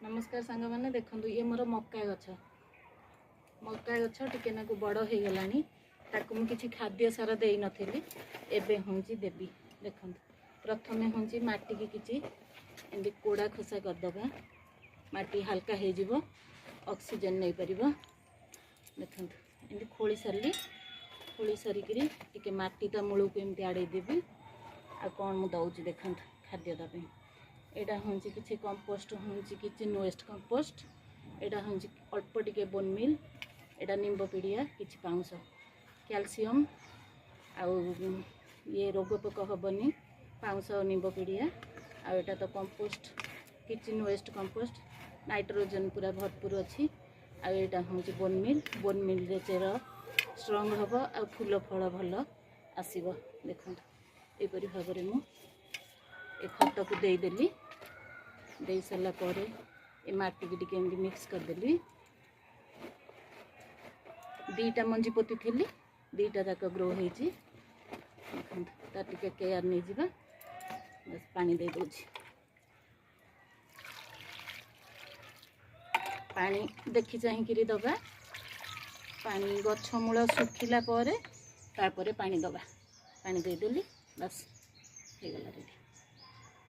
नमस्कार सांग मैंने देखो ये मोर मक्का गछ टिके नाकु बड़ हो गलानी ताकू मु किछि खाद्य सार देई नथिली एबे हुंजी देबी। देखो प्रथमे हुंजी माटी की किछि एंदी कोड़ा खोसा कर दबा माटी हल्का हे जिवो ऑक्सीजन नहीं परिबो। देखो एंदी खोली सारिकी टिके माटी ता मूल को एमती आड़े देबी। आ कौन मु दउची देखो खाद्य दबे एटा होंची किछि कंपोस्ट होंची किचन वेस्ट कंपोस्ट एटा होंची अल्प टिके बोन मिल एटा निम्बपीडिया किछि पाउंस कैल्शियम आउ ये रोग पोक हबनी पाउंस निम्बपीडिया आ एटा तो compost kitchen waste compost nitrogen पूरा भरपूर अच्छी आ एटा होंची बोन मिल रे चेर स्ट्रांग हबो आ फूल फल भल आसीबो। देखो एपरी भाव में मु ए खत को देदेली दे सारा पर ए माटी की टिके मिक्स करदेली। दीटा मंजी पोती थी दीटा जाक ग्रो होती केयर नहीं जा बस पानी दे दूची पानी देखी चाहिए दबा पानी गछ मूल सुखिला तापर पानी दबा पानी देदेली बस हो गला रेडी।